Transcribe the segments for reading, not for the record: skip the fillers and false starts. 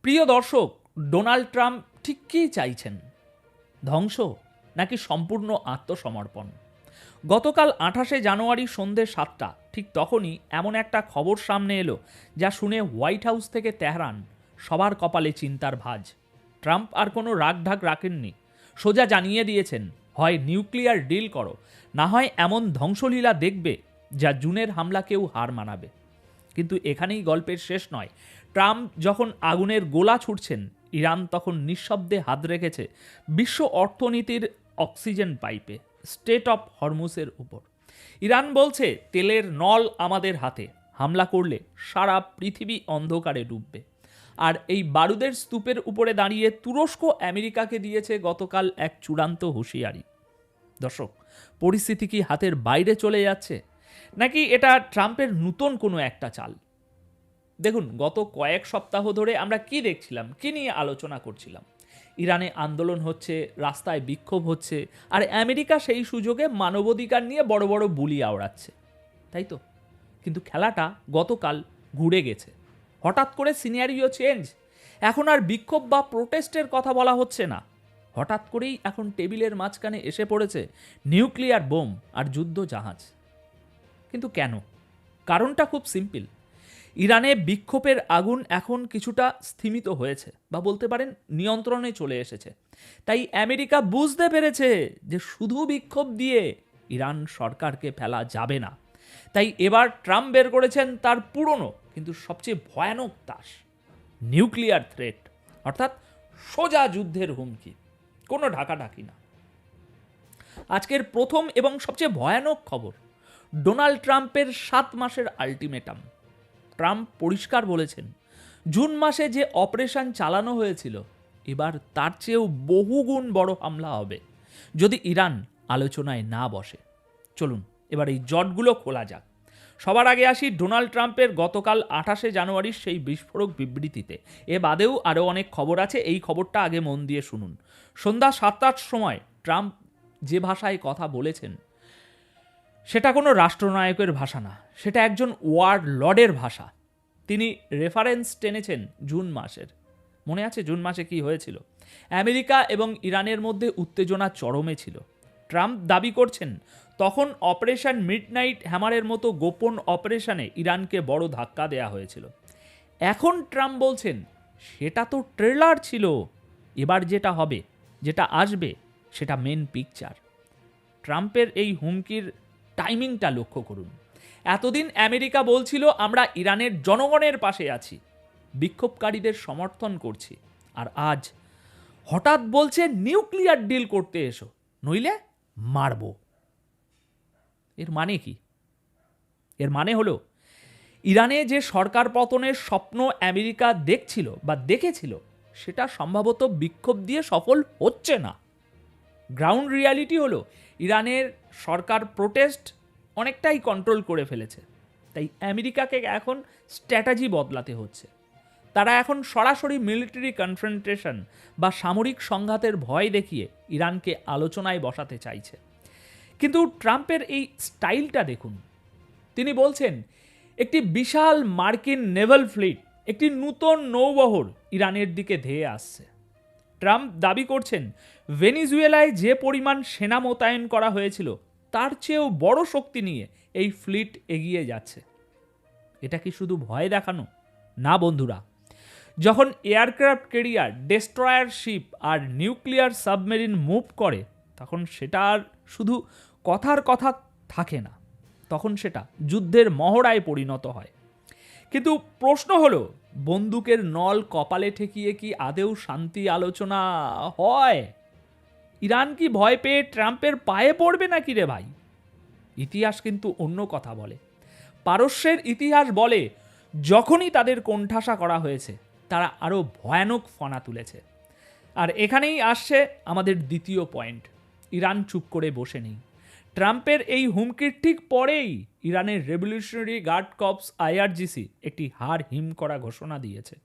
প্রিয় দর্শক, Donald Trump ঠিক কী চাইছেন? ধ্বংস নাকি সম্পূর্ণ আত্মসমর্পণ? গতকাল 28শে জানুয়ারি সন্ধে 7টা ঠিক তখনই এমন একটা খবর সামনে এলো যা শুনে হোয়াইট হাউস থেকে তেহরান সবার কপালে চিন্তার ভাঁজ। ট্রাম্প আর কোনো রাগঢাক রাখেননি, সোজা জানিয়ে দিয়েছেন হয় নিউক্লিয়ার ডিল করো, না হয় এমন ধ্বংসলীলা দেখবে যা জুনের হামলাকেও হার মানাবে। কিন্তু এখানেই গল্পের শেষ নয়। ট্রাম্প যখন আগুনের গোলা ছুটছেন, ইরান তখন নিঃশব্দে হাত রেখেছে বিশ্ব অর্থনীতির অক্সিজেন পাইপে, স্টেট অফ হরমুজের উপর। ইরান বলছে তেলের নল আমাদের হাতে, হামলা করলে সারা পৃথিবী অন্ধকারে ডুববে। আর এই বারুদের স্তূপের উপরে দাঁড়িয়ে তুরস্ক আমেরিকাকে দিয়েছে গতকাল এক চূড়ান্ত হুঁশিয়ারি। দর্শক, পরিস্থিতি কি হাতের বাইরে চলে যাচ্ছে, নাকি এটা ট্রাম্পের নতুন কোনো একটা চাল? দেখুন, গত কয়েক সপ্তাহ ধরে আমরা কি দেখছিলাম, কি নিয়ে আলোচনা করছিলাম? ইরানে আন্দোলন হচ্ছে, রাস্তায় বিক্ষোভ হচ্ছে, আর আমেরিকা সেই সুযোগে মানবাধিকার নিয়ে বড় বড় বুলি আওড়াচ্ছে, তাই তো? কিন্তু খেলাটা গতকাল ঘুরে গেছে। হঠাৎ করে সিনারিও চেঞ্জ। এখন আর বিক্ষোভ বা প্রোটেস্টের কথা বলা হচ্ছে না। হঠাৎ করেই এখন টেবিলের মাঝখানে এসে পড়েছে নিউক্লিয়ার বোম আর যুদ্ধ জাহাজ। কিন্তু কেন? কারণটা খুব সিম্পল। ইরানে বিক্ষোভের আগুন এখন কিছুটা স্থিমিত হয়েছে, বা বলতে পারেন নিয়ন্ত্রণে চলে এসেছে। তাই আমেরিকা বুঝতে পেরেছে যে শুধু বিক্ষোভ দিয়ে ইরান সরকারকে ফেলা যাবে না। তাই এবার ট্রাম্প বের করেছেন তার পুরনো কিন্তু সবচেয়ে ভয়ানক তাস, নিউক্লিয়ার থ্রেট, অর্থাৎ সোজা যুদ্ধের হুমকি, কোনো ঢাকাঢাকি না। আজকের প্রথম এবং সবচেয়ে ভয়ানক খবর, ডোনাল্ড ট্রাম্পের 7 মাসের আলটিমেটাম। ট্রাম্প পরিষ্কার বলেছেন, জুন মাসে যে অপারেশন চালানো হয়েছিল এবার তার চেয়েও বহুগুণ বড় হামলা হবে যদি ইরান আলোচনায় না বসে। চলুন এবার এই জটগুলো খোলা যাক। সবার আগে আসি ডোনাল্ড ট্রাম্পের গতকাল 28শে জানুয়ারির সেই বিস্ফোরক বিবৃতিতে। এ বাদেও আরও অনেক খবর আছে, এই খবরটা আগে মন দিয়ে শুনুন। সন্ধ্যা 7টার সময় ট্রাম্প যে ভাষায় কথা বলেছেন সেটা কোনো রাষ্ট্রনায়কের ভাষা না, সেটা একজন ওয়ার লর্ডের ভাষা। তিনি রেফারেন্স টেনেছেন জুন মাসের। মনে আছে জুন মাসে কি হয়েছিল? আমেরিকা এবং ইরানের মধ্যে উত্তেজনা চরমে ছিল। ট্রাম্প দাবি করছেন তখন অপারেশন মিডনাইট হ্যামারের মতো গোপন অপারেশনে ইরানকে বড় ধাক্কা দেয়া হয়েছিল। এখন ট্রাম্প বলছেন সেটা তো ট্রেলার ছিল, এবার যেটা হবে, যেটা আসবে, সেটা মেন পিকচার। ট্রাম্পের এই হুমকির টাইমিংটা লক্ষ্য করুন। এতদিন আমেরিকা বলছিল আমরা ইরানের জনগণের পাশে আছি, বিক্ষোভকারীদের সমর্থন করছি, আর আজ হঠাৎ বলছে নিউক্লিয়ার ডিল করতে এসো, নইলে মারব। এর মানে কি? এর মানে হলো ইরানে যে সরকার পতনের স্বপ্ন আমেরিকা দেখছিল বা দেখেছিল সেটা সম্ভবত বিক্ষোভ দিয়ে সফল হচ্ছে না। গ্রাউন্ড রিয়ালিটি হলো ইরানের সরকার প্রোটেস্ট অনেকটাই কন্ট্রোল করে ফেলেছে। তাই আমেরিকাকে এখন স্ট্র্যাটেজি বদলাতে হচ্ছে। তারা এখন সরাসরি মিলিটারি কনফ্রন্টেশন বা সামরিক সংঘাতের ভয় দেখিয়ে ইরানকে আলোচনায় বসাতে চাইছে। কিন্তু ট্রাম্পের এই স্টাইলটা দেখুন। তিনি বলছেন একটি বিশাল মার্কিন নেভাল ফ্লিট, একটি নূতন নৌবহর ইরানের দিকে ধেয়ে আসছে। ট্রাম্প দাবি করছেন ভেনিজুয়েলায় যে পরিমাণ সেনা মোতায়েন করা হয়েছিল তার চেয়েও বড় শক্তি নিয়ে এই ফ্লিট এগিয়ে যাচ্ছে। এটা কি শুধু ভয় দেখানো? না বন্ধুরা, যখন এয়ারক্রাফট ক্যারিয়ার, ডেস্ট্রয়ার শিপ আর নিউক্লিয়ার সাবমেরিন মুভ করে তখন সেটা আর শুধু কথার কথা থাকে না, তখন সেটা যুদ্ধের মহড়ায় পরিণত হয়। কিন্তু প্রশ্ন হলো, বন্দুকের নল কপালে ঠেকিয়ে কি আদেও শান্তি আলোচনা হয়? ইরান কি ভয় পেয়ে ট্রাম্পের পায়ে পড়বে নাকি রে ভাই? ইতিহাস কিন্তু অন্য কথা বলে। পারস্যের ইতিহাস বলে যখনই তাদের কোণঠাসা করা হয়েছে তারা আরও ভয়ানক ফনা তুলেছে। আর এখানেই আসছে আমাদের দ্বিতীয় পয়েন্ট, ইরান চুপ করে বসে নেই। ট্রাম্পের এই হুমকির ঠিক পরেই ইরানের রেভলিউশনারি গার্ড কর্পস আইআরজিসি একটি হাড় হিম করা ঘোষণা দিয়েছে।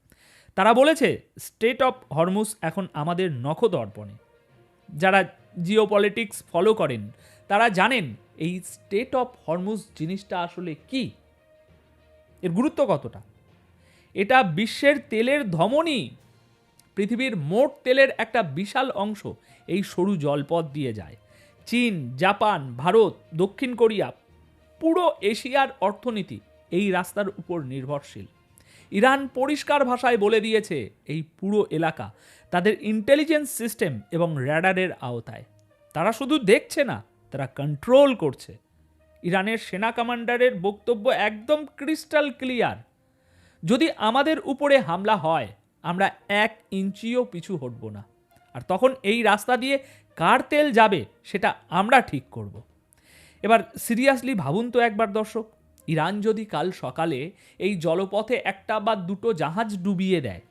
তারা বলেছে স্টেট অফ হরমুজ এখন আমাদের নখদর্পণে। যারা জিওপলিটিক্স ফলো করেন তারা জানেন এই স্টেট অফ হরমুজ জিনিসটা আসলে কি, এর গুরুত্ব কতটা। এটা বিশ্বের তেলের ধমনী, পৃথিবীর মোট তেলের একটা বিশাল অংশ এই সরু জলপথ দিয়ে যায়। চীন, জাপান, ভারত, দক্ষিণ কোরিয়া, পুরো এশিয়ার অর্থনীতি এই রাস্তার উপর নির্ভরশীল। ইরান পরিষ্কার ভাষায় বলে দিয়েছে এই পুরো এলাকা তাদের ইন্টেলিজেন্স সিস্টেম এবং র্যাডারের আওতায়। তারা শুধু দেখছে না, তারা কন্ট্রোল করছে। ইরানের সেনা কমান্ডারের বক্তব্য একদম ক্রিস্টাল ক্লিয়ার, যদি আমাদের উপরে হামলা হয় আমরা 1 ইঞ্চিও পিছু হটব না, আর তখন এই রাস্তা দিয়ে কার তেল যাবে সেটা আমরা ঠিক করব। এবার সিরিয়াসলি ভাবুন তো একবার দর্শক, ইরান যদি কাল সকালে এই জলপথে একটা বা দুটো জাহাজ ডুবিয়ে দেয়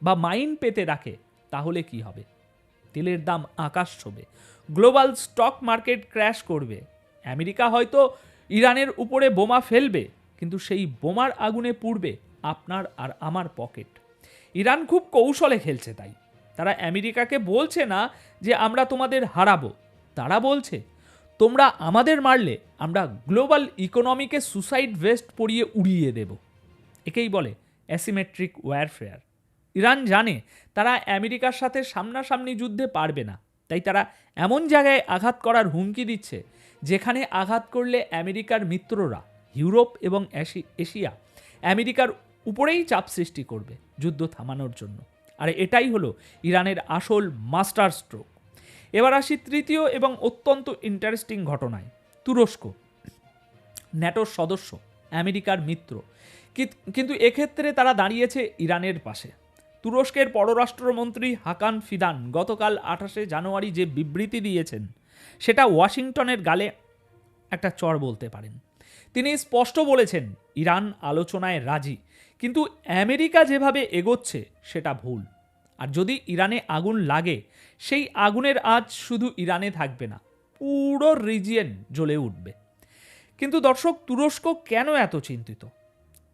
বা মাইন পেতে রাখে, তাহলে কি হবে? তেলের দাম আকাশ ছোঁবে, গ্লোবাল স্টক মার্কেট ক্র্যাশ করবে। আমেরিকা হয়তো ইরানের উপরে বোমা ফেলবে, কিন্তু সেই বোমার আগুনে পুড়বে আপনার আর আমার পকেট। ইরান খুব কৌশলে খেলছে, তাই তারা আমেরিকাকে বলছে না যে আমরা তোমাদের হারাবো, তারা বলছে তোমরা আমাদের মারলে আমরা গ্লোবাল ইকোনমিকে সুসাইড ভেস্ট পরিয়ে উড়িয়ে দেব। একেই বলে অ্যাসিমেট্রিক ওয়ারফেয়ার। ইরান জানে তারা আমেরিকার সাথে সামনাসামনি যুদ্ধে পারবে না, তাই তারা এমন জায়গায় আঘাত করার হুমকি দিচ্ছে যেখানে আঘাত করলে আমেরিকার মিত্ররা ইউরোপ এবং এশিয়া আমেরিকার উপরেই চাপ সৃষ্টি করবে যুদ্ধ থামানোর জন্য। আর এটাই হলো ইরানের আসল মাস্টার স্ট্রোক। এবার আসি তৃতীয় এবং অত্যন্ত ইন্টারেস্টিং ঘটনায়। তুরস্ক ন্যাটোর সদস্য, আমেরিকার মিত্র, কিন্তু এক্ষেত্রে তারা দাঁড়িয়েছে ইরানের পাশে। তুরস্কের পররাষ্ট্রমন্ত্রী হাকান ফিদান গতকাল 28 জানুয়ারি যে বিবৃতি দিয়েছেন, সেটা ওয়াশিংটনের গালে একটা চড় বলতে পারেন। তিনি স্পষ্ট বলেছেন ইরান আলোচনায় রাজি, কিন্তু আমেরিকা যেভাবে এগোচ্ছে সেটা ভুল। আর যদি ইরানে আগুন লাগে, সেই আগুনের আঁচ শুধু ইরানে থাকবে না, পুরো রিজিয়ন জ্বলে উঠবে। কিন্তু দর্শক, তুরস্ক কেন এত চিন্তিত?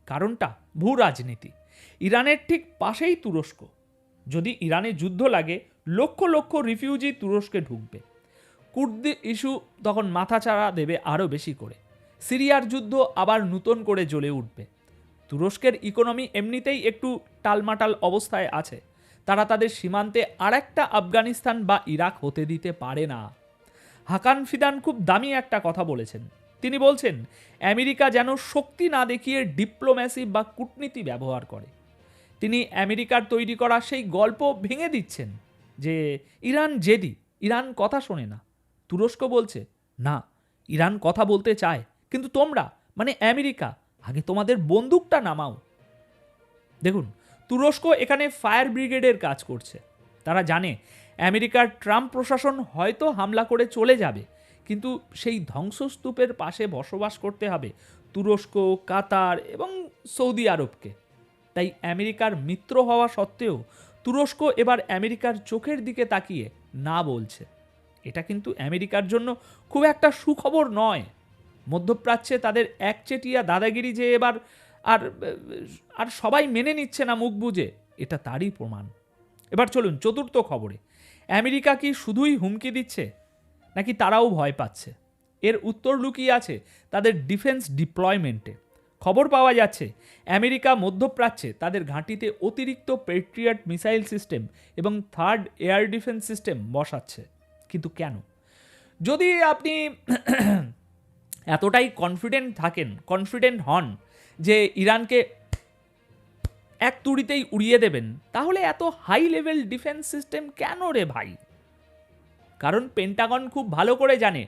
কারণটা ভূ রাজনীতি। ইরানের ঠিক পাশেই তুরস্ক। যদি ইরানে যুদ্ধ লাগে, লক্ষ লক্ষ রিফিউজি তুরস্কে ঢুকবে। কুর্দি ইস্যু তখন মাথাচাড়া দেবে আরও বেশি করে। সিরিয়ার যুদ্ধ আবার নতুন করে জ্বলে উঠবে। তুরস্কের ইকোনমি এমনিতেই একটু টালমাটাল অবস্থায় আছে, তারা তাদের সীমান্তে আরেকটা আফগানিস্তান বা ইরাক হতে দিতে পারে না। হাকান ফিদান খুব দামি একটা কথা বলেছেন। তিনি বলছেন আমেরিকা যেন শক্তি না দেখিয়ে ডিপ্লোম্যাসি বা কূটনীতি ব্যবহার করে। তিনি আমেরিকার তৈরি করা সেই গল্প ভেঙে দিচ্ছেন যে ইরান জেদি, ইরান কথা শোনে না। তুরস্ক বলছে না, ইরান কথা বলতে চায়, কিন্তু তোমরা মানে আমেরিকা আগে তোমাদের বন্দুকটা নামাও। দেখুন, তুরস্ক এখানে ফায়ার ব্রিগেডের কাজ করছে। তারা জানে আমেরিকার ট্রাম্প প্রশাসন হয়তো হামলা করে চলে যাবে, কিন্তু সেই ধ্বংসস্তূপের পাশে বসবাস করতে হবে তুরস্ক, কাতার এবং সৌদি আরবকে। তাই আমেরিকার মিত্র হওয়া সত্ত্বেও তুরস্ক এবার আমেরিকার চোখের দিকে তাকিয়ে না বলছে। এটা কিন্তু আমেরিকার জন্য খুব একটা সুখবর নয়। মধ্যপ্রাচ্যে তাদের একচেটিয়া দাদাগিরি যে এবার আর সবাই মেনে নিচ্ছে না মুখ বুজে, এটা তারই প্রমাণ। এবার চলুন চতুর্থ খবরে। আমেরিকা কি শুধুই হুমকি দিচ্ছে, নাকি তারাও ভয় পাচ্ছে? এর উত্তর লুকিয়ে আছে তাদের ডিফেন্স ডিপ্লয়মেন্টে। খবর পাওয়া যাচ্ছে আমেরিকা মধ্যপ্রাচ্যে তাদের ঘাঁটিতে অতিরিক্ত পেট্রিয়ট মিসাইল সিস্টেম এবং থার্ড এয়ার ডিফেন্স সিস্টেম বসাচ্ছে। কিন্তু কেন? যদি আপনি এতটাই কনফিডেন্ট হন যে ইরানকে এক তুড়িতেই উড়িয়ে দেবেন, তাহলে এত হাই লেভেল ডিফেন্স সিস্টেম কেন রে ভাই? কারণ পেন্টাগন খুব ভালো করে জানে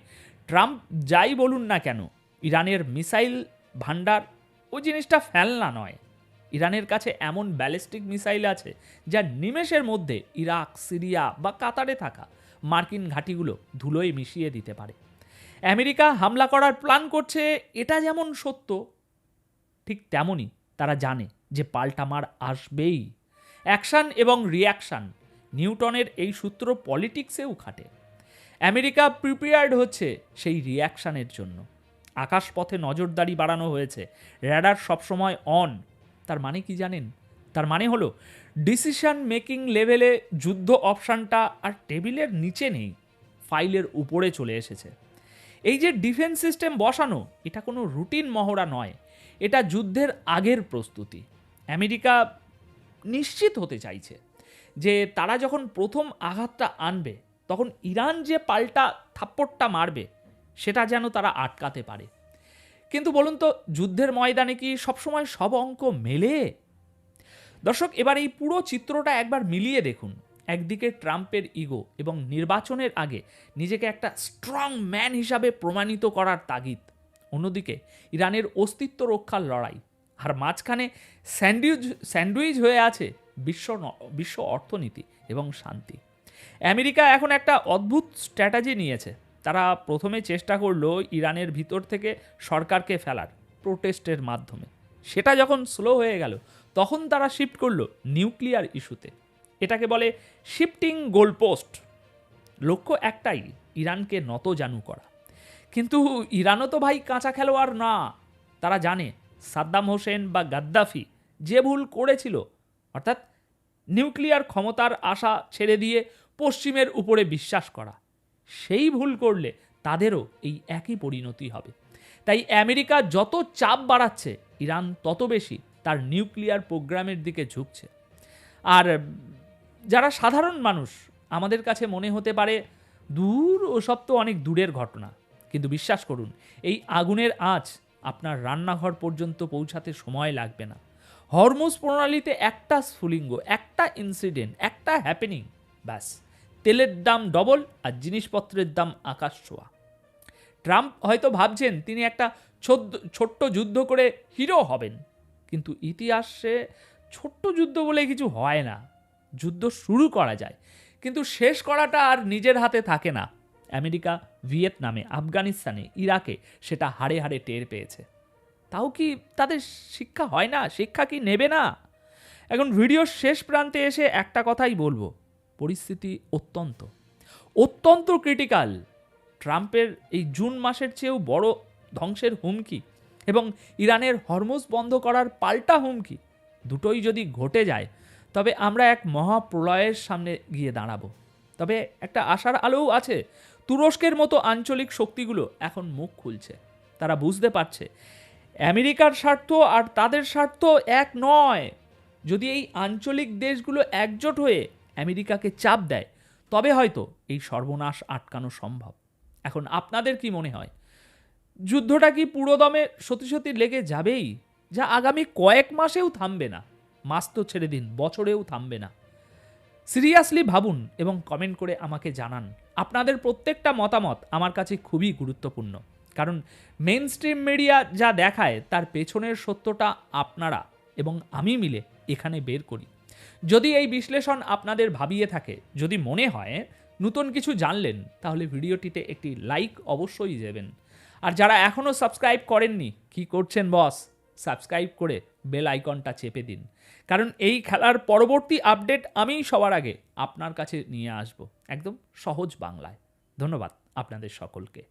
ট্রাম্প যাই বলুন না কেন, ইরানের মিসাইল ভান্ডার ওই জিনিসটা ফেলনা নয়। ইরানের কাছে এমন ব্যালিস্টিক মিসাইল আছে যা নিমেষের মধ্যে ইরাক, সিরিয়া বা কাতারে থাকা মার্কিন ঘাঁটিগুলো ধুলোয় মিশিয়ে দিতে পারে। আমেরিকা হামলা করার প্ল্যান করছে, এটা যেমন সত্য, ঠিক তেমনই তারা জানে যে পাল্টামার আসবেই। অ্যাকশন এবং রিয়াকশান, নিউটনের এই সূত্র পলিটিক্সেও খাটে। আমেরিকা প্রিপেয়ার্ড হচ্ছে সেই রিয়াকশানের জন্য। আকাশপথে নজরদারি বাড়ানো হয়েছে, র্যাডার সবসময় অন। তার মানে কি জানেন? তার মানে হলো ডিসিশন মেকিং লেভেলে যুদ্ধ অপশানটা আর টেবিলের নিচে নেই, ফাইলের উপরে চলে এসেছে। এই যে ডিফেন্স সিস্টেম বসানো, এটা কোনো রুটিন মহড়া নয়, এটা যুদ্ধের আগের প্রস্তুতি। আমেরিকা নিশ্চিত হতে চাইছে যে তারা যখন প্রথম আঘাতটা আনবে তখন ইরান যে পাল্টা থাপ্পড়টা মারবে সেটা যেন তারা আটকাতে পারে। কিন্তু বলুন তো, যুদ্ধের ময়দানে কি সবসময় সব অঙ্ক মেলে? দর্শক, এবার এই পুরো চিত্রটা একবার মিলিয়ে দেখুন। একদিকে ট্রাম্পের ইগো এবং নির্বাচনের আগে নিজেকে একটা স্ট্রং ম্যান হিসাবে প্রমাণিত করার তাগিদ, অন্যদিকে ইরানের অস্তিত্ব রক্ষার লড়াই, আর মাঝখানে স্যান্ডউইচ হয়ে আছে বিশ্ব অর্থনীতি এবং শান্তি। আমেরিকা এখন একটা অদ্ভুত স্ট্র্যাটেজি নিয়েছে। তারা প্রথমে চেষ্টা করলো ইরানের ভিতর থেকে সরকারকে ফেলার প্রোটেস্টের মাধ্যমে। সেটা যখন স্লো হয়ে গেল তখন তারা শিফট করলো নিউক্লিয়ার ইস্যুতে। এটাকে বলে শিফটিং গোলপোস্ট। লক্ষ্য একটাই, ইরানকে নতজানু করা। কিন্তু ইরানও তো ভাই কাঁচা খেলোয়াড় না। তারা জানে সাদ্দাম হোসেন বা গাদ্দাফি যে ভুল করেছিল, অর্থাৎ নিউক্লিয়ার ক্ষমতার আশা ছেড়ে দিয়ে পশ্চিমের উপরে বিশ্বাস করা, সেই ভুল করলে তাদেরও এই একই পরিণতি হবে। তাই আমেরিকা যত চাপ বাড়াচ্ছে, ইরান তত বেশি তার নিউক্লিয়ার প্রোগ্রামের দিকে ঝুঁকছে। আর যারা সাধারণ মানুষ, আমাদের কাছে মনে হতে পারে দূর, ওসব তো অনেক দূরের ঘটনা। কিন্তু বিশ্বাস করুন, এই আগুনের আঁচ আপনার রান্নাঘর পর্যন্ত পৌঁছাতে সময় লাগবে না। হরমুজ প্রণালীতে একটা স্ফুলিঙ্গ, একটা ইনসিডেন্ট, একটা হ্যাপেনিং, ব্যাস তেলের দাম ডবল আর জিনিসপত্রের দাম আকাশ ছোঁয়া। ট্রাম্প হয়তো ভাবছেন তিনি একটা ছোট্ট যুদ্ধ করে হিরো হবেন, কিন্তু ইতিহাসে ছোট্ট যুদ্ধ বলে কিছু হয় না। যুদ্ধ শুরু করা যায়, কিন্তু শেষ করাটা আর নিজের হাতে থাকে না। আমেরিকা ভিয়েতনামে, আফগানিস্তানে, ইরাকে সেটা হাড়ে হাড়ে টের পেয়েছে। তাও কি তাদের শিক্ষা হয় না? শিক্ষা কি নেবে না? এখন ভিডিওর শেষ প্রান্তে এসে একটা কথাই বলবো, পরিস্থিতি অত্যন্ত ক্রিটিক্যাল। ট্রাম্পের এই জুন মাসের চেয়েও বড় ধ্বংসের হুমকি এবং ইরানের হরমুজ বন্ধ করার পাল্টা হুমকি, দুটোই যদি ঘটে যায় তবে আমরা এক মহাপ্রলয়ের সামনে গিয়ে দাঁড়াবো। তবে একটা আশার আলোও আছে। তুরস্কের মতো আঞ্চলিক শক্তিগুলো এখন মুখ খুলছে। তারা বুঝতে পারছে আমেরিকার স্বার্থ আর তাদের স্বার্থ এক নয়। যদি এই আঞ্চলিক দেশগুলো একজোট হয়ে আমেরিকাকে চাপ দেয়, তবে হয়তো এই সর্বনাশ আটকানো সম্ভব। এখন আপনাদের কি মনে হয়, যুদ্ধটা কি পুরোদমে সত্যি লেগে যাবেই, যা আগামী কয়েক মাসেও থামবে না? মাস তো ছেড়ে দিন, বছরেও থামবে না। সিরিয়াসলি ভাবুন এবং কমেন্ট করে আমাকে জানান। আপনাদের প্রত্যেকটা মতামত আমার কাছে খুবই গুরুত্বপূর্ণ, কারণ মেইন স্ট্রিম মিডিয়া যা দেখায় তার পেছনের সত্যটা আপনারা এবং আমি মিলে এখানে বের করি। যদি এই বিশ্লেষণ আপনাদের ভাবিয়ে থাকে, যদি মনে হয় নতুন কিছু জানলেন, তাহলে ভিডিওটিতে একটি লাইক অবশ্যই দেবেন। আর যারা এখনও সাবস্ক্রাইব করেননি, কি করছেন বস? সাবস্ক্রাইব করে বেল আইকনটা চেপে দিন, কারণ এই খেলার পরবর্তী আপডেট আমিই সবার আগে আপনার কাছে নিয়ে আসব, একদম সহজ বাংলায়। ধন্যবাদ আপনাদের সকলকে।